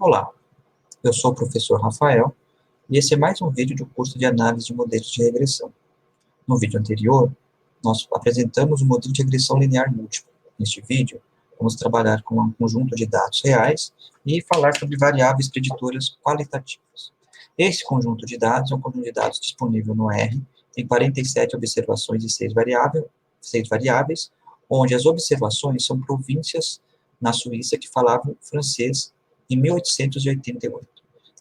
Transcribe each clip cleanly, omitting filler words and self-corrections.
Olá, eu sou o professor Rafael e esse é mais um vídeo do curso de análise de modelos de regressão. No vídeo anterior, nós apresentamos o modelo de regressão linear múltipla. Neste vídeo, vamos trabalhar com um conjunto de dados reais e falar sobre variáveis preditoras qualitativas. Esse conjunto de dados é um conjunto de dados disponível no R, tem 47 observações e 6 variáveis, onde as observações são províncias na Suíça que falavam francês em 1888.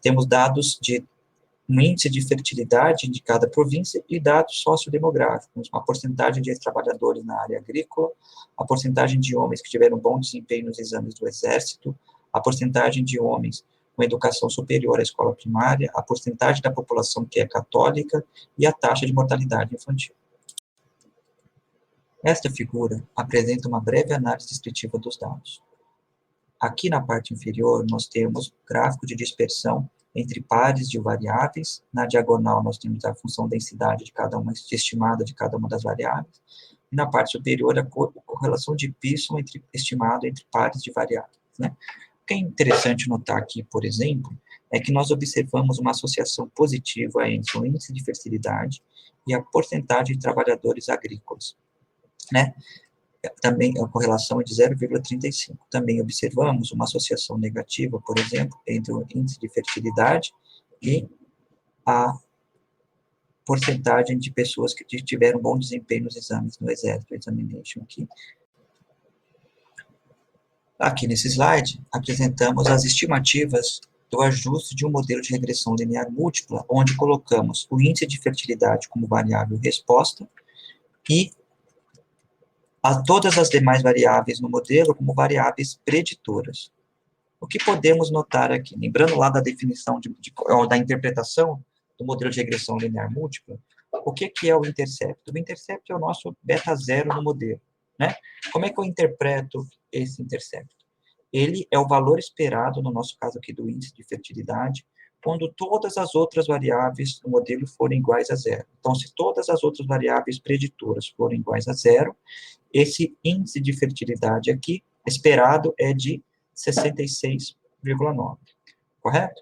Temos dados de um índice de fertilidade de cada província e dados sociodemográficos, uma porcentagem de trabalhadores na área agrícola, a porcentagem de homens que tiveram bom desempenho nos exames do exército, a porcentagem de homens com educação superior à escola primária, a porcentagem da população que é católica e a taxa de mortalidade infantil. Esta figura apresenta uma breve análise descritiva dos dados. Aqui na parte inferior, nós temos gráfico de dispersão entre pares de variáveis. Na diagonal, nós temos a função densidade de cada uma, estimada de cada uma das variáveis. E na parte superior, a correlação de Pearson estimado entre pares de variáveis. Né? O que é interessante notar aqui, por exemplo, é que nós observamos uma associação positiva entre o índice de fertilidade e a porcentagem de trabalhadores agrícolas. Né? Também a correlação é de 0,35. Também observamos uma associação negativa, por exemplo, entre o índice de fertilidade e a porcentagem de pessoas que tiveram bom desempenho nos exames no exército, examination aqui. Aqui nesse slide, apresentamos as estimativas do ajuste de um modelo de regressão linear múltipla, onde colocamos o índice de fertilidade como variável resposta e a todas as demais variáveis no modelo como variáveis preditoras. O que podemos notar aqui? Lembrando lá da definição da interpretação do modelo de regressão linear múltipla, o que é o intercepto? O intercepto é o nosso beta zero no modelo. Né? Como é que eu interpreto esse intercepto? Ele é o valor esperado, no nosso caso aqui do índice de fertilidade, quando todas as outras variáveis do modelo forem iguais a zero. Então, se todas as outras variáveis preditoras forem iguais a zero, esse índice de fertilidade aqui, esperado, é de 66,9, correto?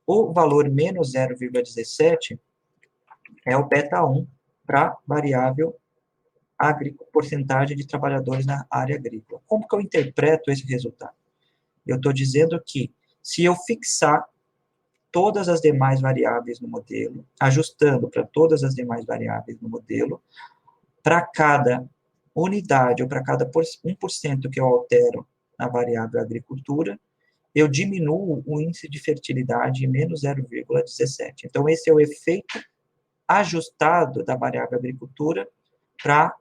O valor menos 0,17 é o beta 1 para variável porcentagem de trabalhadores na área agrícola. Como que eu interpreto esse resultado? Eu estou dizendo que, se eu fixar todas as demais variáveis no modelo, ajustando para todas as demais variáveis no modelo, para cada unidade, ou para cada 1% que eu altero na variável agricultura, eu diminuo o índice de fertilidade em menos 0,17. Então, esse é o efeito ajustado da variável agricultura para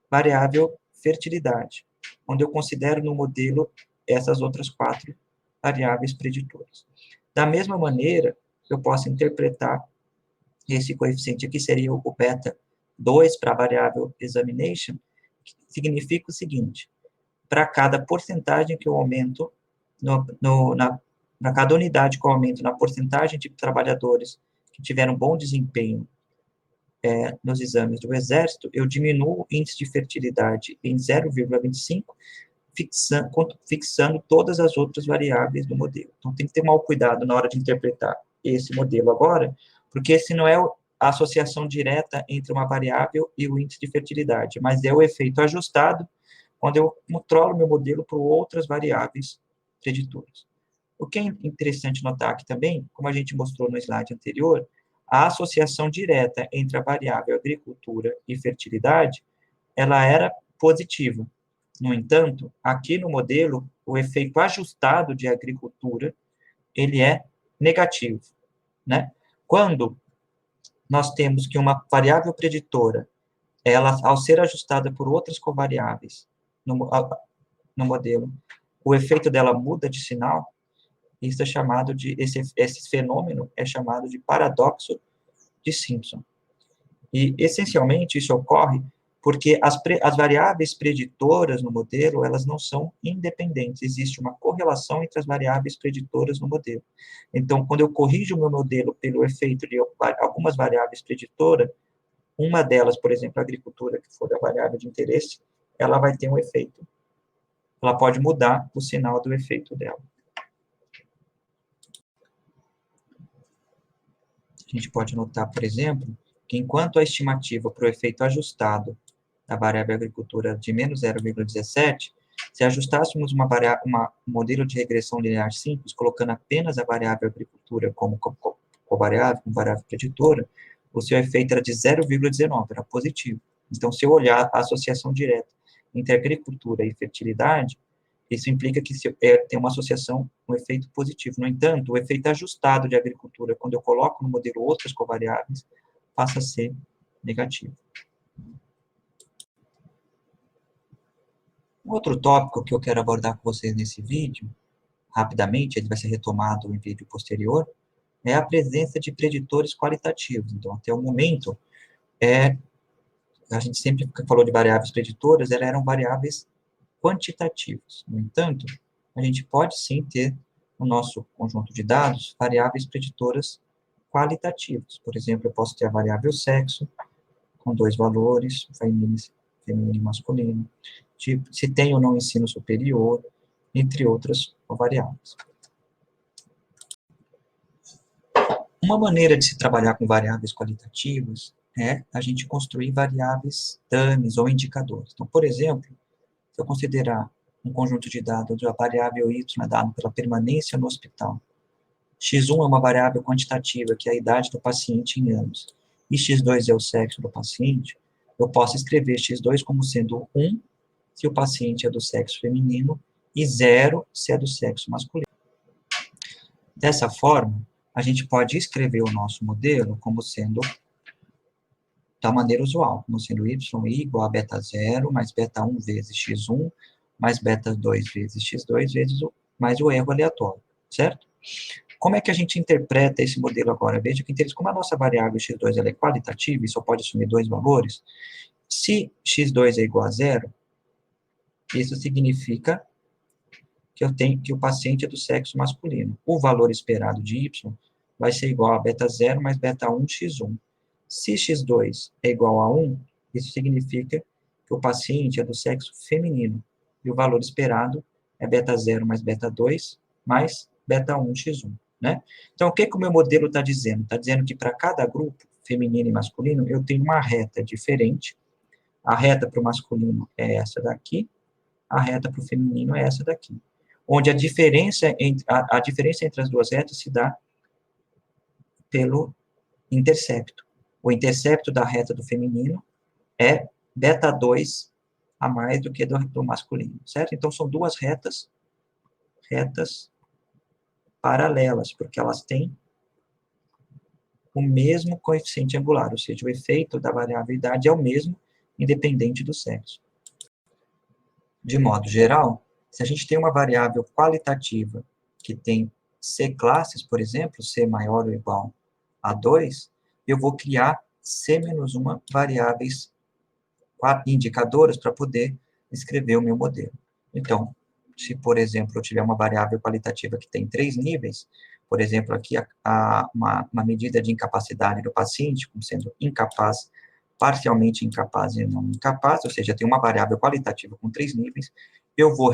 variável fertilidade, onde eu considero no modelo essas outras 4 variáveis preditoras. Da mesma maneira, eu posso interpretar esse coeficiente aqui, seria o beta 2 para a variável examination, que significa o seguinte: para cada porcentagem que eu aumento, para cada unidade que eu aumento na porcentagem de trabalhadores que tiveram bom desempenho nos exames do Exército, eu diminuo o índice de fertilidade em 0,25, fixando todas as outras variáveis do modelo. Então, tem que ter mau cuidado na hora de interpretar esse modelo agora, porque esse não é a associação direta entre uma variável e o índice de fertilidade, mas é o efeito ajustado quando eu controlo meu modelo por outras variáveis preditoras. O que é interessante notar aqui também, como a gente mostrou no slide anterior, a associação direta entre a variável agricultura e fertilidade, ela era positiva. No entanto, aqui no modelo, o efeito ajustado de agricultura, ele é negativo, né? Quando nós temos que uma variável preditora, ela, ao ser ajustada por outras covariáveis no modelo, o efeito dela muda de sinal, isso é chamado de, esse fenômeno é chamado de paradoxo de Simpson. E, essencialmente, isso ocorre porque as variáveis preditoras no modelo, elas não são independentes, existe uma correlação entre as variáveis preditoras no modelo. Então, quando eu corrijo o meu modelo pelo efeito de algumas variáveis preditoras, uma delas, por exemplo, a agricultura, que for a variável de interesse, ela vai ter um efeito. Ela pode mudar o sinal do efeito dela. a gente pode notar, por exemplo, que enquanto a estimativa para o efeito ajustado da variável agricultura de menos 0,17, se ajustássemos um modelo de regressão linear simples, colocando apenas a variável agricultura como covariável, como variável preditora, o seu efeito era de 0,19, era positivo. Então, se eu olhar a associação direta entre agricultura e fertilidade, isso implica que tem uma associação, um efeito positivo. No entanto, o efeito ajustado de agricultura, quando eu coloco no modelo outras covariáveis, passa a ser negativo. Um outro tópico que eu quero abordar com vocês nesse vídeo, rapidamente, ele vai ser retomado em vídeo posterior, é a presença de preditores qualitativos. Então, até o momento, a gente sempre falou de variáveis preditoras, elas eram variáveis quantitativas. No entanto, a gente pode sim ter no nosso conjunto de dados variáveis preditoras qualitativas. Por exemplo, eu posso ter a variável sexo, com 2 valores, feminino e masculino, tipo, se tem ou não ensino superior, entre outras variáveis. Uma maneira de se trabalhar com variáveis qualitativas é a gente construir variáveis dummies ou indicadores. Então, por exemplo, se eu considerar um conjunto de dados da variável y é dado pela permanência no hospital, x1 é uma variável quantitativa, que é a idade do paciente em anos, e x2 é o sexo do paciente, eu posso escrever x2 como sendo 1 se o paciente é do sexo feminino e 0 se é do sexo masculino. Dessa forma, a gente pode escrever o nosso modelo como sendo da maneira usual, como sendo y igual a beta 0 mais beta 1 vezes x1 mais beta 2 vezes x2 vezes mais o erro aleatório, certo? Como é que a gente interpreta esse modelo agora? Veja que, como a nossa variável x2 ela é qualitativa e só pode assumir 2 valores, se x2 é igual a 0, isso significa que o paciente é do sexo masculino. O valor esperado de y vai ser igual a beta 0 mais beta 1 x1. Se x2 é igual a 1, isso significa que o paciente é do sexo feminino. E o valor esperado é beta 0 mais beta 2 mais beta 1 x1. Né? Então, o que o meu modelo está dizendo? Está dizendo que para cada grupo, feminino e masculino, eu tenho uma reta diferente. A reta para o masculino é essa daqui, a reta para o feminino é essa daqui. Onde a diferença entre as duas retas se dá pelo intercepto. O intercepto da reta do feminino é beta 2 a mais do que do masculino, certo? Então, são duas retas paralelas, porque elas têm o mesmo coeficiente angular, ou seja, o efeito da variabilidade é o mesmo, independente do sexo. De modo geral, se a gente tem uma variável qualitativa que tem C classes, por exemplo, C maior ou igual a 2, eu vou criar C-1 variáveis indicadoras para poder escrever o meu modelo. Então, se, por exemplo, eu tiver uma variável qualitativa que tem 3 níveis, por exemplo, aqui uma medida de incapacidade do paciente, como sendo incapaz, parcialmente incapaz e não incapaz, ou seja, tem uma variável qualitativa com 3 níveis, eu vou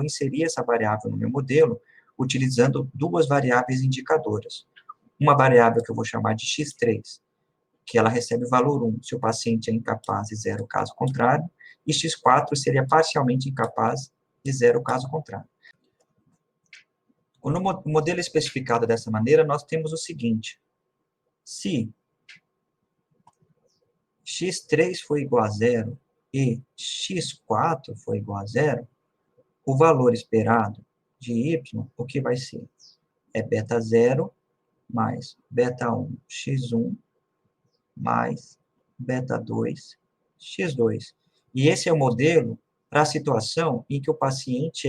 inserir essa variável no meu modelo, utilizando duas variáveis indicadoras. Uma variável que eu vou chamar de x3, que ela recebe o valor 1 se o paciente é incapaz e 0 caso contrário, e x4 seria parcialmente incapaz e 0 caso contrário. No modelo especificado dessa maneira, nós temos o seguinte: se x3 for igual a 0 e x4 for igual a 0, o valor esperado de y, o que vai ser? É beta 0 mais beta 1 x1 mais beta 2 x2. E esse é o modelo para a situação em que o paciente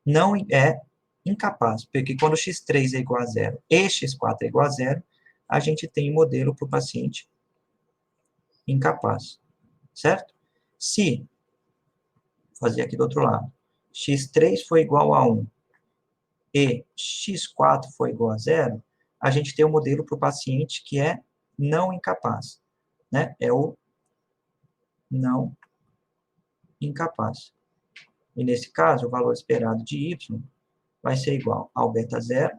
não é incapaz, porque quando x3 é igual a 0 e x4 é igual a 0, a gente tem um modelo para o paciente incapaz, certo? Se, vou fazer aqui do outro lado, x3 for igual a 1 e x4 for igual a 0, a gente tem um modelo para o paciente que é não incapaz, né? É o não incapaz. E nesse caso, o valor esperado de y vai ser igual ao beta 0,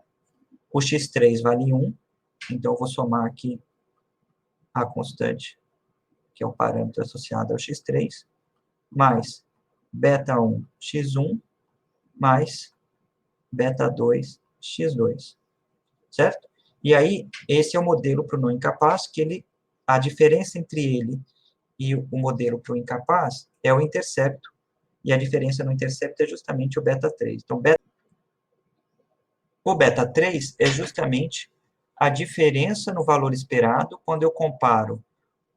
o x3 vale 1, Então, eu vou somar aqui a constante, que é o parâmetro associado ao x3, mais beta 1, x1, mais beta 2, x2, certo? E aí, esse é o modelo para o não incapaz, que a diferença entre ele e o modelo para o incapaz é o intercepto, e a diferença no intercepto é justamente o beta 3. Então, o beta 3 é justamente a diferença no valor esperado quando eu comparo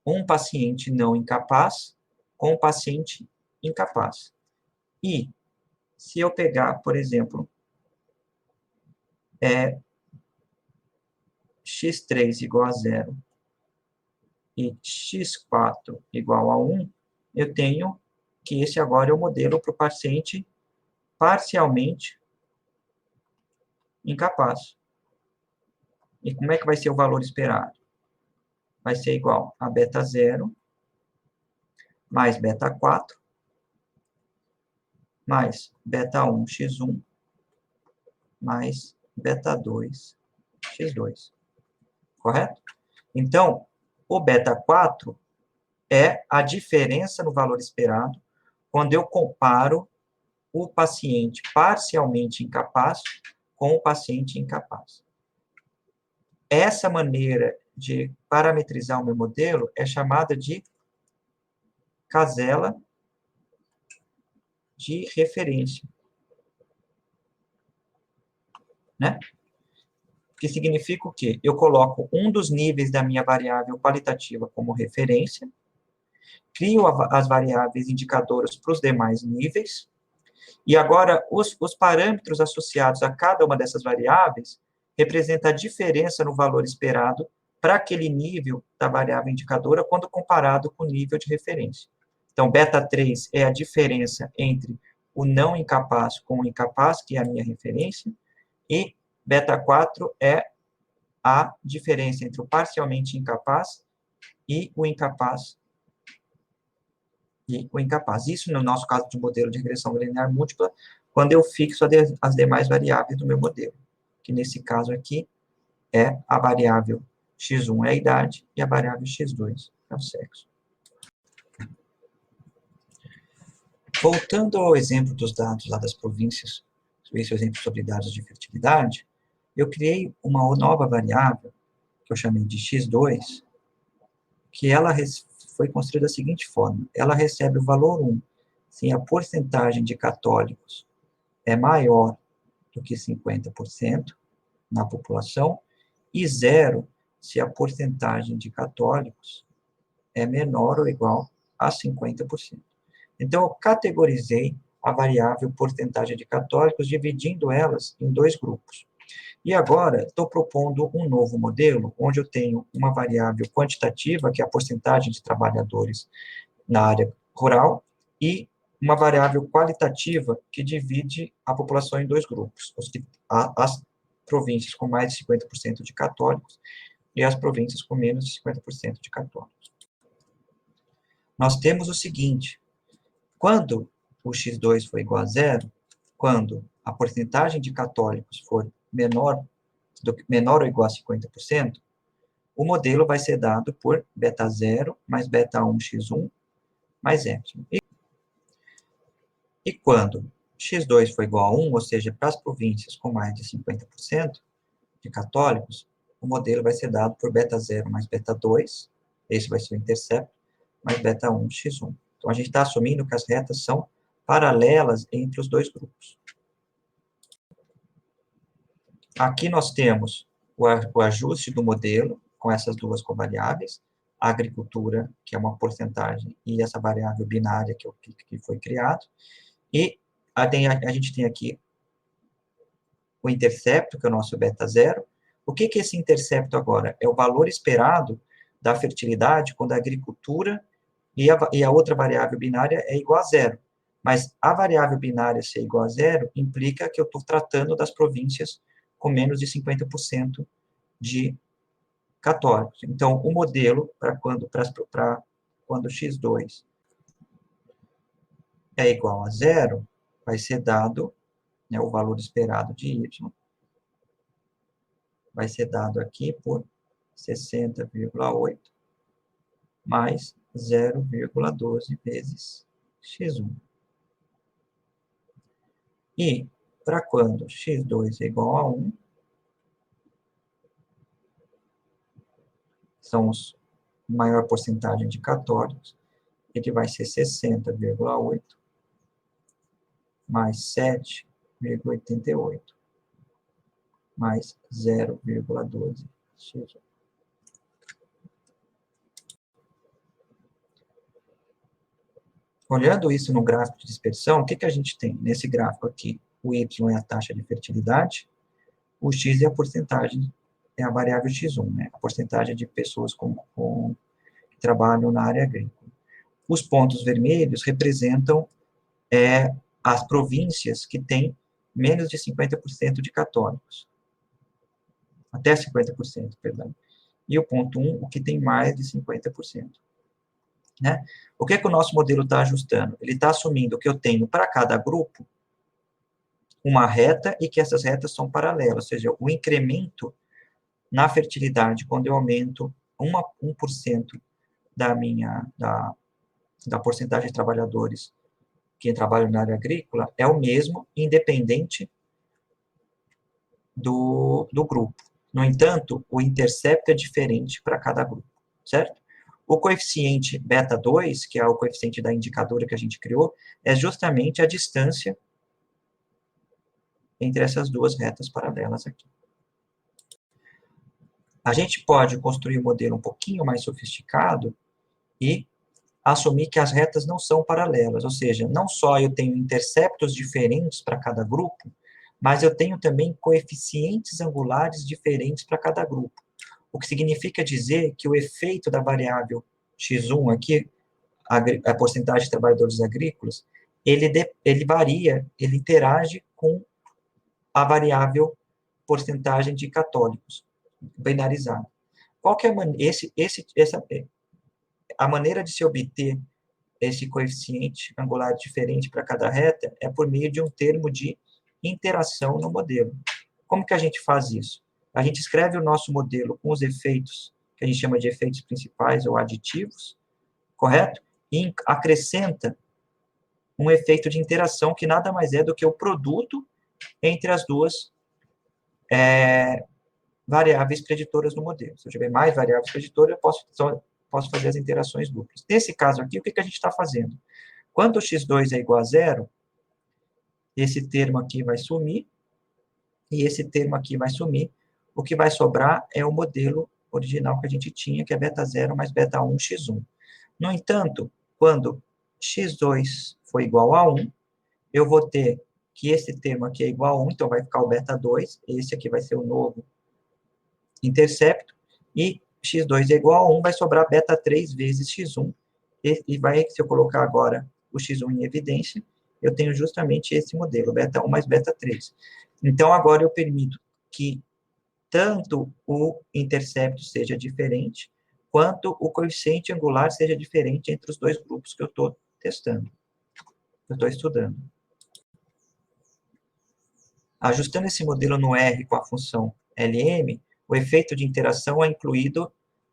um paciente não incapaz com um paciente incapaz. E, se eu pegar, por exemplo, x3 igual a 0 e x4 igual a 1, eu tenho que esse agora é o modelo para o paciente parcialmente incapaz. E como é que vai ser o valor esperado? Vai ser igual a beta 0 mais beta 4 mais beta 1 x1 mais beta 2 x2. Correto? Então, o beta 4 é a diferença no valor esperado quando eu comparo o paciente parcialmente incapaz com o paciente incapaz. Essa maneira de parametrizar o meu modelo é chamada de casela de referência, né? Que significa o quê? Eu coloco um dos níveis da minha variável qualitativa como referência, crio as variáveis indicadoras para os demais níveis, e agora os parâmetros associados a cada uma dessas variáveis representam a diferença no valor esperado para aquele nível da variável indicadora quando comparado com o nível de referência. Então, beta 3 é a diferença entre o não incapaz com o incapaz, que é a minha referência, e beta 4 é a diferença entre o parcialmente incapaz e o incapaz. Isso no nosso caso de modelo de regressão linear múltipla, quando eu fixo as demais variáveis do meu modelo, que nesse caso aqui é a variável x1 é a idade e a variável x2 é o sexo. Voltando ao exemplo dos dados lá das províncias, esse exemplo sobre dados de fertilidade, eu criei uma nova variável, que eu chamei de x2, que ela foi construída da seguinte forma: ela recebe o valor 1 se a porcentagem de católicos é maior do que 50% na população, e 0 se a porcentagem de católicos é menor ou igual a 50%. Então, eu categorizei a variável porcentagem de católicos, dividindo elas em dois grupos. E agora, estou propondo um novo modelo, onde eu tenho uma variável quantitativa, que é a porcentagem de trabalhadores na área rural, e uma variável qualitativa, que divide a população em dois grupos, as províncias com mais de 50% de católicos e as províncias com menos de 50% de católicos. Nós temos o seguinte: quando o x2 for igual a 0, quando a porcentagem de católicos for menor ou igual a 50%, o modelo vai ser dado por beta 0 mais beta 1 x1 mais epsilon. E quando x2 for igual a 1, ou seja, para as províncias com mais de 50% de católicos, o modelo vai ser dado por beta 0 mais beta 2, esse vai ser o intercepto, mais beta 1 x1. Então, a gente está assumindo que as retas são paralelas entre os dois grupos. Aqui nós temos o ajuste do modelo com essas duas covariáveis, a agricultura, que é uma porcentagem, e essa variável binária que foi criado. E a gente tem aqui o intercepto, que é o nosso beta 0. O que é esse intercepto agora? É o valor esperado da fertilidade quando a agricultura e a outra variável binária é igual a 0. Mas a variável binária ser igual a 0 implica que eu estou tratando das províncias com menos de 50% de católicos. Então, o modelo para quando x2 é igual a 0, vai ser dado, né, o valor esperado de y, vai ser dado aqui por 60,8 mais 0,12 vezes x1. E para quando x2 é igual a 1, são os maior porcentagem de católicos, ele vai ser 60,8 mais 7,88 mais 0,12 x1. Olhando isso no gráfico de dispersão, o que a gente tem nesse gráfico aqui? O y é a taxa de fertilidade, o x é a porcentagem, é a variável x1, né? A porcentagem de pessoas que trabalham na área agrícola. Os pontos vermelhos representam as províncias que têm menos de 50% de católicos. Até 50%, perdão. E o ponto 1, o que tem mais de 50%. Né? O que o nosso modelo está ajustando? Ele está assumindo que eu tenho para cada grupo uma reta e que essas retas são paralelas, ou seja, o incremento na fertilidade, quando eu aumento 1% da porcentagem de trabalhadores que trabalham na área agrícola, é o mesmo, independente do grupo. No entanto, o intercepto é diferente para cada grupo, certo? O coeficiente beta 2, que é o coeficiente da indicadora que a gente criou, é justamente a distância entre essas duas retas paralelas aqui. A gente pode construir um modelo um pouquinho mais sofisticado e assumir que as retas não são paralelas, ou seja, não só eu tenho interceptos diferentes para cada grupo, mas eu tenho também coeficientes angulares diferentes para cada grupo. O que significa dizer que o efeito da variável x1 aqui, a porcentagem de trabalhadores agrícolas, ele varia, ele interage com a variável porcentagem de católicos, binarizada. Qual que é a maneira de se obter esse coeficiente angular diferente para cada reta é por meio de um termo de interação no modelo. Como que a gente faz isso? A gente escreve o nosso modelo com os efeitos, que a gente chama de efeitos principais ou aditivos, correto? E acrescenta um efeito de interação que nada mais é do que o produto entre as duas variáveis preditoras no modelo. Se eu tiver mais variáveis preditoras, eu posso fazer as interações duplas. Nesse caso aqui, o que a gente está fazendo? Quando o x2 é igual a zero, esse termo aqui vai sumir, e esse termo aqui vai sumir. O que vai sobrar é o modelo original que a gente tinha, que é beta 0 mais beta 1 x1. No entanto, quando x2 for igual a 1, eu vou ter que esse termo aqui é igual a 1, então vai ficar o beta 2, esse aqui vai ser o novo intercepto, e x2 é igual a 1, vai sobrar beta 3 vezes x1, e vai, se eu colocar agora o x1 em evidência, eu tenho justamente esse modelo, beta 1 mais beta 3. Então, agora eu permito que tanto o intercepto seja diferente, quanto o coeficiente angular seja diferente entre os dois grupos que eu estou testando, que eu estou estudando. Ajustando esse modelo no R com a função LM, o efeito de interação é incluído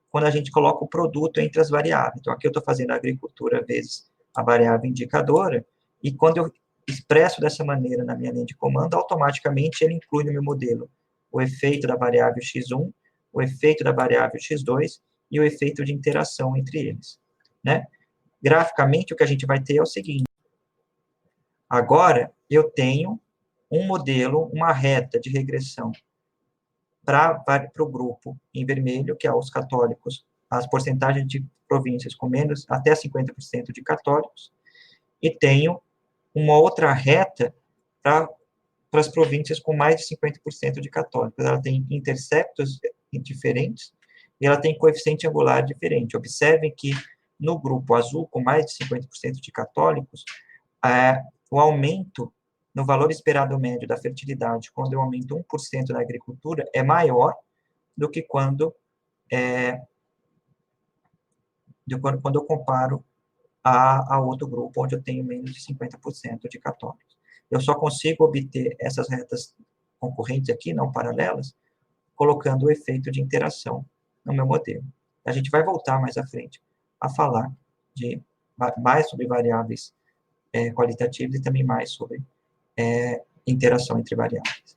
quando a gente coloca o produto entre as variáveis. Então, aqui eu estou fazendo a agricultura vezes a variável indicadora, e quando eu expresso dessa maneira na minha linha de comando, automaticamente ele inclui no meu modelo o efeito da variável x1, o efeito da variável x2 e o efeito de interação entre eles. Né? Graficamente, o que a gente vai ter é o seguinte. Agora, eu tenho um modelo, uma reta de regressão para o grupo em vermelho, que é os católicos, as porcentagens de províncias com menos até 50% de católicos, e tenho uma outra reta para as províncias com mais de 50% de católicos. Ela tem interceptos diferentes e ela tem coeficiente angular diferente. Observem que no grupo azul, com mais de 50% de católicos, o aumento no valor esperado médio da fertilidade, quando eu aumento 1% na agricultura, é maior do que quando eu comparo a outro grupo, onde eu tenho menos de 50% de católicos. Eu só consigo obter essas retas concorrentes aqui, não paralelas, colocando o efeito de interação no meu modelo. A gente vai voltar mais à frente a falar mais sobre variáveis qualitativas e também mais sobre interação entre variáveis.